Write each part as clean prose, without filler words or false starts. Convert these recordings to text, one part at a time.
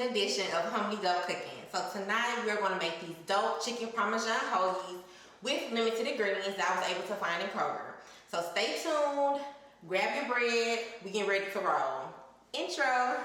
quarantine edition of Humbly Dope Cooking. So tonight we're going to make these dope chicken Parmesan hoagies with limited ingredients that I was able to find in Kroger. So stay tuned, grab your bread, we get ready to roll. Intro.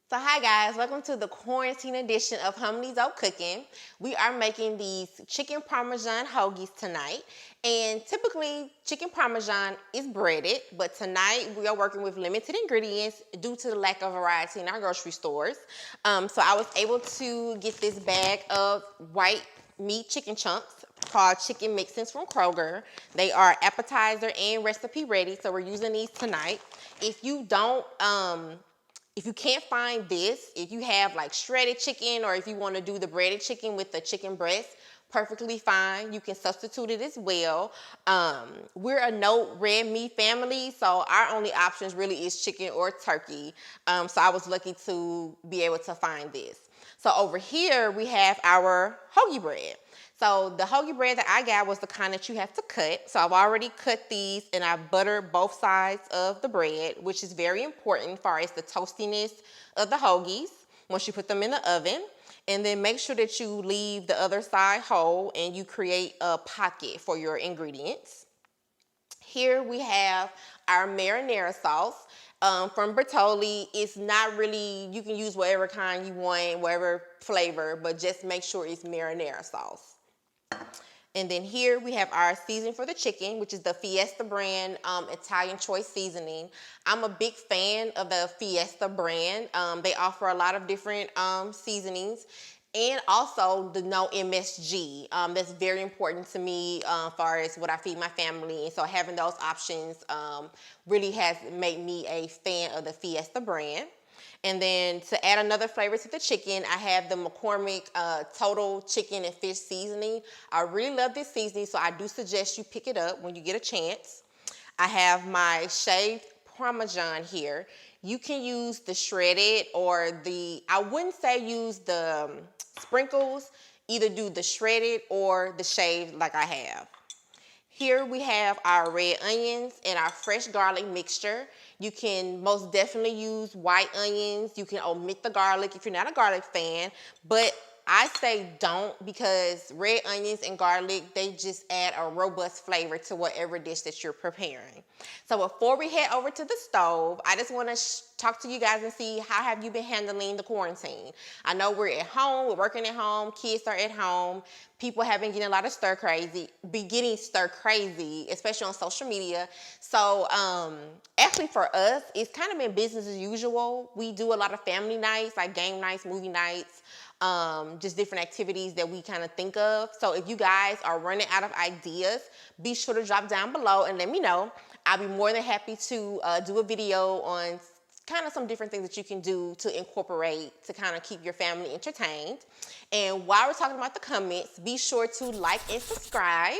So hi guys, welcome to the quarantine edition of Humbly Dope Cooking. We are making these chicken Parmesan hoagies tonight. And typically chicken Parmesan is breaded, but tonight we are working with limited ingredients due to the lack of variety in our grocery stores. So I was able to get this bag of white meat chicken chunks called chicken mixins from Kroger. They are appetizer and recipe ready, so we're using these tonight. If you can't find this, if you have like shredded chicken or if you want to do the breaded chicken with the chicken breast, perfectly fine. You can substitute it as well. We're a no red meat family, so our only options really is chicken or turkey. So I was lucky to be able to find this. So over here we have our hoagie bread. So the hoagie bread that I got was the kind that you have to cut. So I've already cut these and I've buttered both sides of the bread, which is very important as far as the toastiness of the hoagies once you put them in the oven. And then make sure that you leave the other side whole and you create a pocket for your ingredients. Here we have our marinara sauce. From Bertolli. It's not really, you can use whatever kind you want, whatever flavor, but just make sure it's marinara sauce. And then here we have our seasoning for the chicken, which is the Fiesta brand Italian choice seasoning. I'm a big fan of the Fiesta brand. They offer a lot of different seasonings. And also the no MSG. That's very important to me as far as what I feed my family. And so having those options really has made me a fan of the Fiesta brand. And then to add another flavor to the chicken, I have the McCormick Total Chicken and Fish Seasoning. I really love this seasoning, so I do suggest you pick it up when you get a chance. I have my shaved Parmesan here. You can use the shredded or I wouldn't say use the sprinkles, either do the shredded or the shaved like I have. Here we have our red onions and our fresh garlic mixture. You can most definitely use white onions. You can omit the garlic if you're not a garlic fan, but I say don't, because red onions and garlic, they just add a robust flavor to whatever dish that you're preparing. So before we head over to the stove, I just want to talk to you guys and see how have you been handling the quarantine. I know we're at home, we're working at home, kids are at home. People have been getting a lot of stir crazy, especially on social media. So actually for us, it's kind of been business as usual. We do a lot of family nights, like game nights, movie nights, just different activities that we kind of think of. So if you guys are running out of ideas, be sure to drop down below and let me know. I'll be more than happy to do a video on kind of some different things that you can do to incorporate to kind of keep your family entertained. And while we're talking about the comments, be sure to like and subscribe.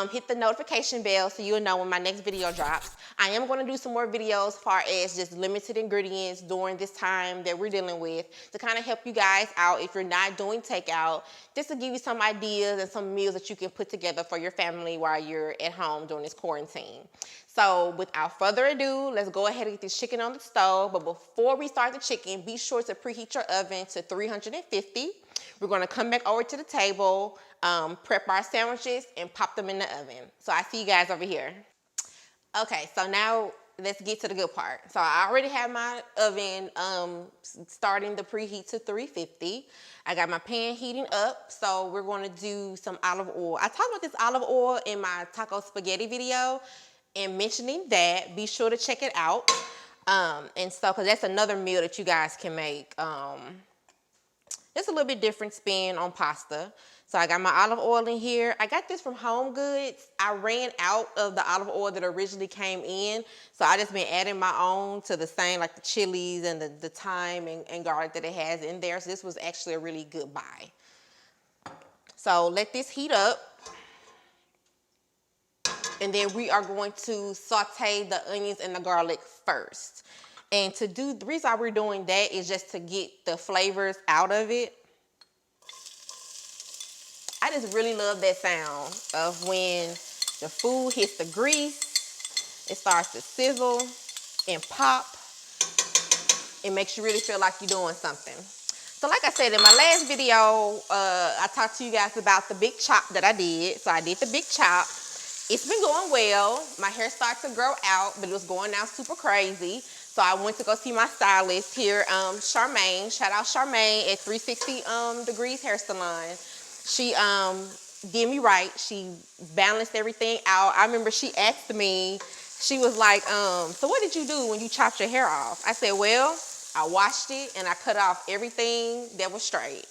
Hit the notification bell so you'll know when my next video drops. I am going to do some more videos as far as just limited ingredients during this time that we're dealing with to kind of help you guys out if you're not doing takeout, just to give you some ideas and some meals that you can put together for your family while you're at home during this quarantine. So without further ado, let's go ahead and get this chicken on the stove. But before we start the chicken, be sure to preheat your oven to 350. We're going to come back over to the table, prep our sandwiches, and pop them in the oven. So I see you guys over here. Okay, so now let's get to the good part. So I already have my oven starting the preheat to 350. I got my pan heating up, so we're going to do some olive oil. I talked about this olive oil in my taco spaghetti video, and mentioning that, be sure to check it out. And so, because that's another meal that you guys can make. It's a little bit different spin on pasta. So I got my olive oil in here. I got this from Home Goods. I ran out of the olive oil that originally came in. So I just been adding my own to the same, like the chilies and the thyme and garlic that it has in there. So this was actually a really good buy. So let this heat up. And then we are going to saute the onions and the garlic first. And the reason why we're doing that is just to get the flavors out of it. I I just really love that sound of when the food hits the grease, it starts to sizzle and pop. It makes you really feel like you're doing something. So like I said, in my last video, I talked to you guys about the big chop that I did. So I did the big chop. It's been going well. My hair started to grow out, but it was going out super crazy. So I went to go see my stylist here, Charmaine. Shout out Charmaine at 360 Degrees Hair Salon. She did me right. She balanced everything out. I remember she asked me, she was like, so what did you do when you chopped your hair off? I said, well, I washed it and I cut off everything that was straight.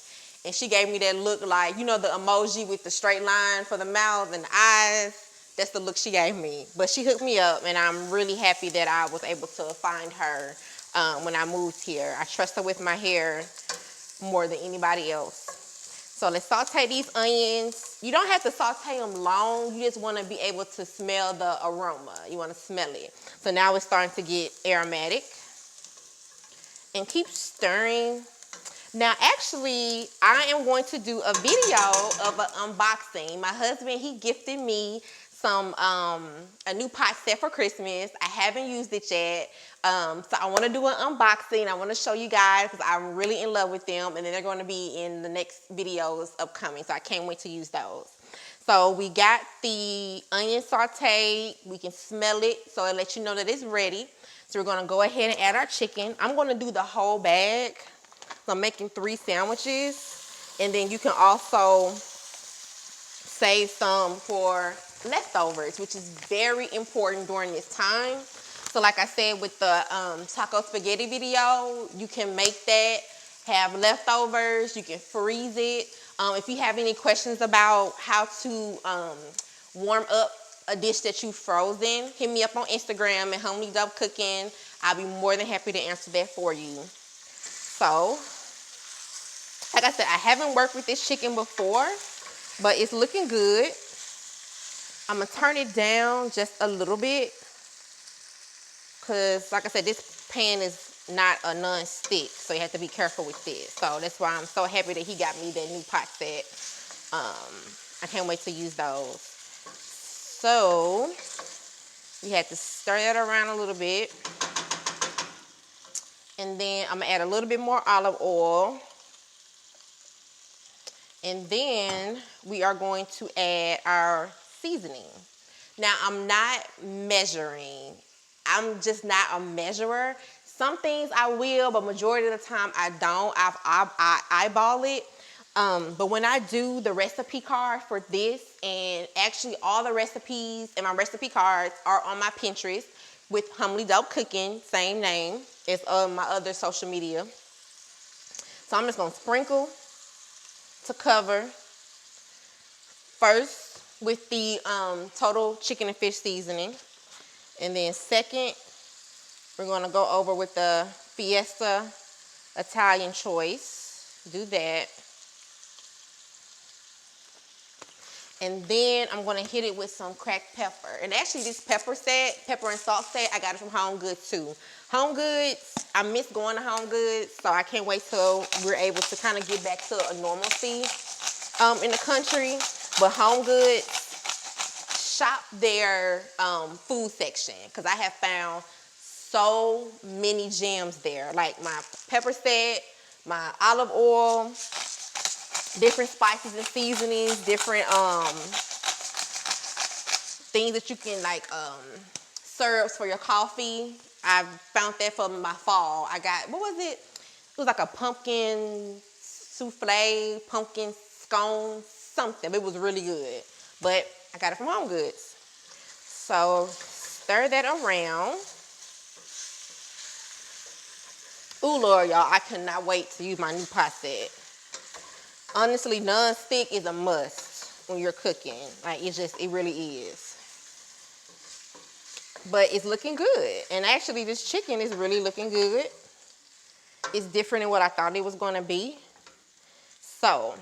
And she gave me that look like, you know, the emoji with the straight line for the mouth and the eyes. That's the look she gave me. But she hooked me up, and I'm really happy that I was able to find her when I moved here. I trust her with my hair more than anybody else. So let's saute these onions. You don't have to saute them long. You just want to be able to smell the aroma. You want to smell it. So now it's starting to get aromatic. And keep stirring. Now, actually, I am going to do a video of an unboxing. My husband, he gifted me some a new pot set for Christmas. I haven't used it yet. So I want to do an unboxing. I want to show you guys because I'm really in love with them, and then they're going to be in the next videos upcoming. So I can't wait to use those. So we got the onion sauteed. We can smell it, so it lets you know that it's ready. So we're going to go ahead and add our chicken. I'm going to do the whole bag. So I'm making 3 sandwiches. And then you can also save some for leftovers, which is very important during this time. So like I said with the taco spaghetti video, you can make that, have leftovers, you can freeze it. If you have any questions about how to warm up a dish that you've frozen, hit me up on Instagram at Homely Dope Cooking. I'll be more than happy to answer that for you. So, like I said, I haven't worked with this chicken before, but it's looking good. I'm gonna turn it down just a little bit because, like I said, this pan is not a non-stick, so you have to be careful with this. So that's why I'm so happy that he got me that new pot set. I can't wait to use those. So you have to stir that around a little bit. And then I'm gonna add a little bit more olive oil. And then we are going to add our seasoning. Now, I'm not measuring. I'm just not a measurer. Some things I will, but majority of the time I don't. I eyeball it. But when I do the recipe card for this, and actually all the recipes and my recipe cards are on my Pinterest with Homely Dope Cooking, same name as my other social media. So I'm just gonna sprinkle to cover first with the total chicken and fish seasoning, and then second we're going to go over with the Fiesta Italian choice. Do that, and then I'm going to hit it with some cracked pepper. And actually this pepper and salt set, I got it from Home Goods too. Home Goods, I miss going to Home Goods, so I can't wait till we're able to kind of get back to a normalcy in the country. But Home Goods, shop their food section, because I have found so many gems there. Like my pepper set, my olive oil, different spices and seasonings, different things that you can like syrups for your coffee. I found that for my fall. I got, what was it? It was like a pumpkin souffle, pumpkin scone, something. It was really good. But I got it from Home Goods. So stir that around. Ooh, Lord, y'all, I cannot wait to use my new pot set. Honestly, non-stick is a must when you're cooking. Like, it really is. But it's looking good. And actually, this chicken is really looking good. It's different than what I thought it was going to be. So,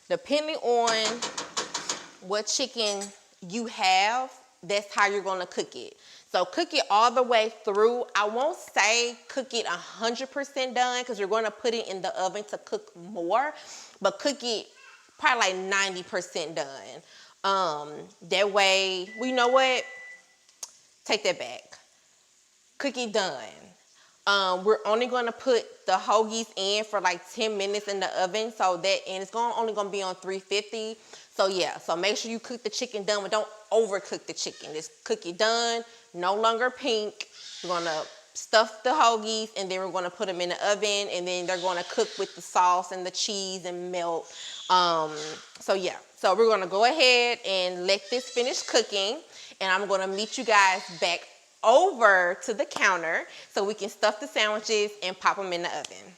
depending on what chicken you have, that's how you're going to cook it. So, cook it all the way through. I won't say cook it 100% done because you're going to put it in the oven to cook more. But cook it probably like 90% done. That way, well, you know what? Take that back. Cookie done. We're only gonna put the hoagies in for like 10 minutes in the oven, and it's only gonna be on 350. So yeah, so make sure you cook the chicken done, but don't overcook the chicken. Just cook it done, no longer pink. We're gonna stuff the hoagies, and then we're gonna put them in the oven, and then they're gonna cook with the sauce and the cheese and melt. So yeah, so we're gonna go ahead and let this finish cooking, and I'm gonna meet you guys back over to the counter so we can stuff the sandwiches and pop them in the oven.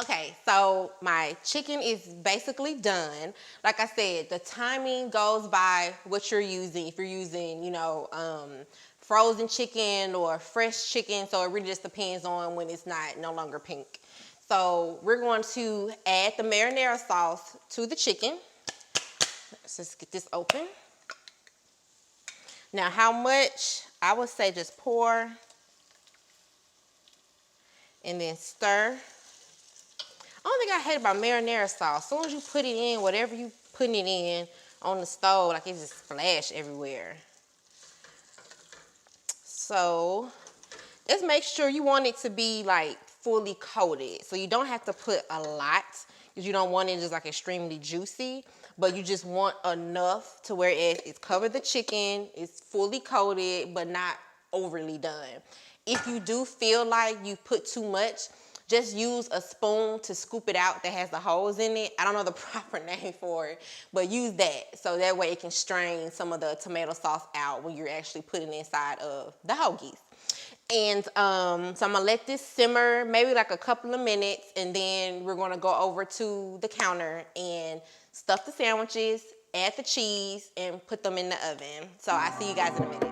Okay, so my chicken is basically done. Like I said, the timing goes by what you're using. If you're using, frozen chicken or fresh chicken, so it really just depends on when it's no longer pink. So we're going to add the marinara sauce to the chicken. Let's just get this open. Now, how much? I would say just pour and then stir. I don't think I hate about marinara sauce. As soon as you put it in, whatever you putting it in on the stove, like it just splash everywhere. So just make sure you want it to be like fully coated. So you don't have to put a lot because you don't want it just like extremely juicy, but you just want enough to where it's covered the chicken, it's fully coated, but not overly done. If you do feel like you put too much, just use a spoon to scoop it out that has the holes in it. I don't know the proper name for it, but use that so that way it can strain some of the tomato sauce out when you're actually putting it inside of the hoagies. And so I'm gonna let this simmer maybe like a couple of minutes, and then we're gonna go over to the counter and stuff the sandwiches, add the cheese, and put them in the oven. So I'll see you guys in a minute.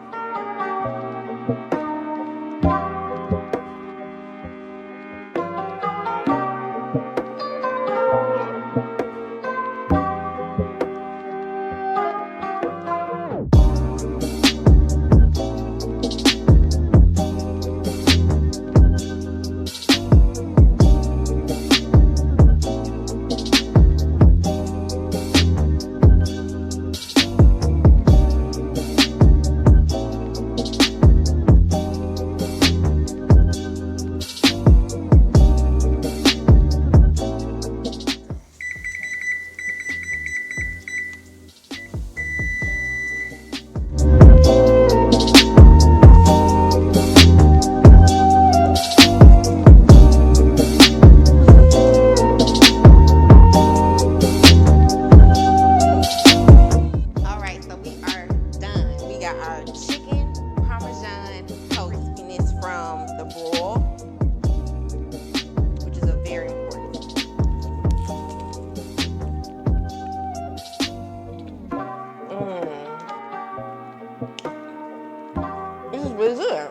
Really good.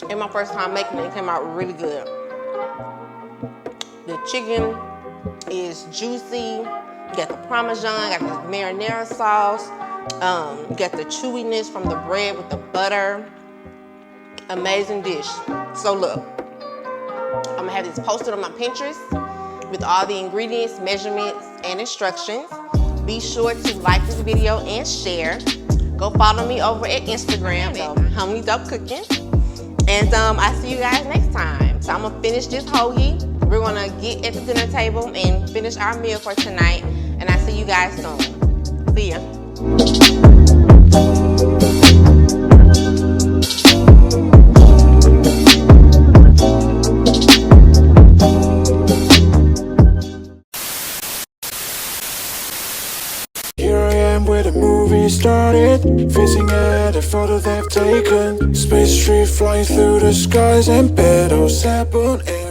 And my first time making it came out really good. The chicken is juicy. You got the Parmesan, got the marinara sauce. You got the chewiness from the bread with the butter. Amazing dish. So look, I'm gonna have this posted on my Pinterest with all the ingredients, measurements, and instructions. Be sure to like this video and share. Go follow me over at Instagram at Homely Dope Cooking. And I'll see you guys next time. So I'm gonna finish this hoagie. We're gonna get at the dinner table and finish our meal for tonight. And I'll see you guys soon. See ya. Where the movie started, facing at a photo they've taken. Space tree flying through the skies and petals happen.